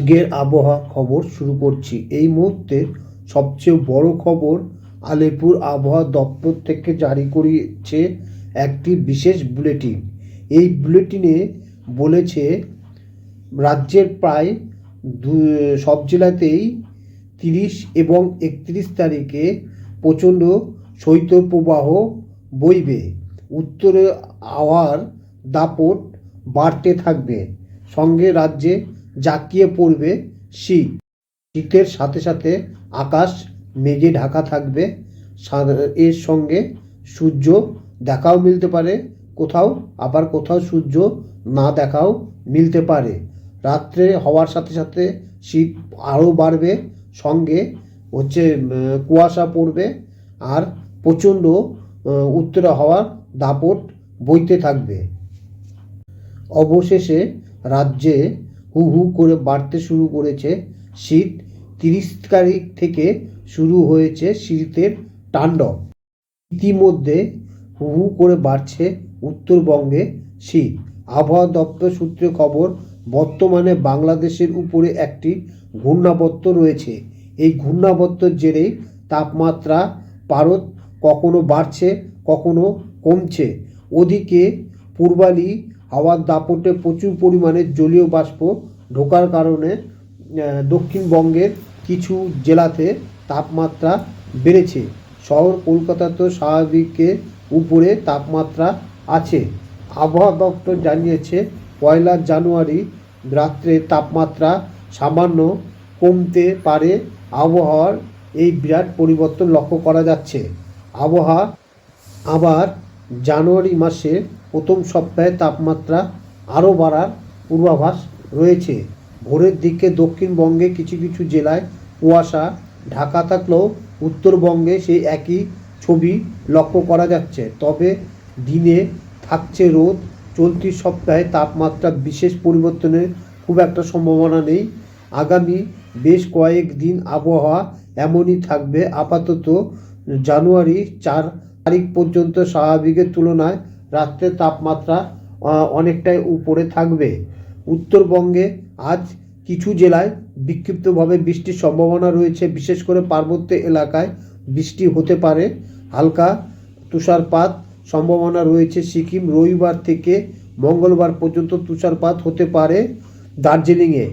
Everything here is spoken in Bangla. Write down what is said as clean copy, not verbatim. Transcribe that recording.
আজকের আবহাওয়া খবর শুরু করছি। এই মুহূর্তের সবচেয়ে বড় খবর, আলিপুর আবহাওয়া দপ্তর থেকে জারি করেছে একটি বিশেষ বুলেটিন। এই বুলেটিনে বলেছে রাজ্যের প্রায় সব জেলাতেই 30 এবং 31 তারিখে প্রচণ্ড শৈত্যপ্রবাহ বইবে। উত্তরে হাওয়ার দাপট বাড়তে থাকবে, সঙ্গে রাজ্যে জাঁকিয়ে পড়বে শীত। শীতের সাথে সাথে আকাশ মেঘে ঢাকা থাকবে। এর সঙ্গে সূর্য দেখাও মিলতে পারে কোথাও, আবার কোথাও সূর্য না দেখাও মিলতে পারে। রাত্রে হওয়ার সাথে সাথে শীত আরও বাড়বে, সঙ্গে কুয়াশা পড়বে আর প্রচণ্ড উত্তরে হাওয়ার দাপট বইতে থাকবে। অবশেষে রাজ্যে হু হু করে বাড়তে শুরু করেছে শীত। 30 তারিখ থেকে শুরু হয়েছে শীতের তাণ্ডব। ইতিমধ্যে হু হু করে বাড়ছে উত্তরবঙ্গে শীত। আবহাওয়া দপ্তর সূত্রে খবর, বর্তমানে বাংলাদেশের উপরে একটি ঘূর্ণাবর্ত রয়েছে। এই ঘূর্ণাবর্তের জেরেই তাপমাত্রা পারদ কখনো বাড়ছে কখনো কমছে। ওদিকে পূর্বালি হাওয়ার দাপটে প্রচুর পরিমাণে জলীয় বাষ্প ঢোকার কারণে দক্ষিণবঙ্গের কিছু জেলাতে তাপমাত্রা বেড়েছে। শহর কলকাতা তো স্বাভাবিকের উপরে তাপমাত্রা আছে। আবহাওয়া দপ্তর জানিয়েছে 1 জানুয়ারি রাত্রে তাপমাত্রা সামান্য কমতে পারে। আবহাওয়ার এই বিরাট পরিবর্তন লক্ষ্য করা যাচ্ছে। আবহাওয়া আবার জানুয়ারি মাসে প্রথম সপ্তাহে তাপমাত্রা আরও বাড়ার পূর্বাভাস রয়েছে। ভোরের দিকে দক্ষিণবঙ্গে কিছু কিছু জেলায় কুয়াশা ঢাকা থাকলেও উত্তরবঙ্গে সেই একই ছবি লক্ষ্য করা যাচ্ছে। তবে দিনে থাকছে রোদ। চলতি সপ্তাহে তাপমাত্রা বিশেষ পরিবর্তনের খুব একটা সম্ভাবনা নেই। আগামী বেশ কয়েকদিন আবহাওয়া এমনই থাকবে। আপাতত জানুয়ারি 4 তারিখ পর্যন্ত স্বাভাবিকের তুলনায় রাত্রের তাপমাত্রা অনেকটাই উপরে থাকবে। উত্তরবঙ্গে আজ কিছু জেলায় বিক্ষিপ্তভাবে বৃষ্টির সম্ভাবনা রয়েছে। বিশেষ করে পার্বত্য এলাকায় বৃষ্টি হতে পারে। হালকা তুষারপাত সম্ভাবনা রয়েছে। সিকিম রবিবার থেকে মঙ্গলবার পর্যন্ত তুষারপাত হতে পারে। দার্জিলিংয়ে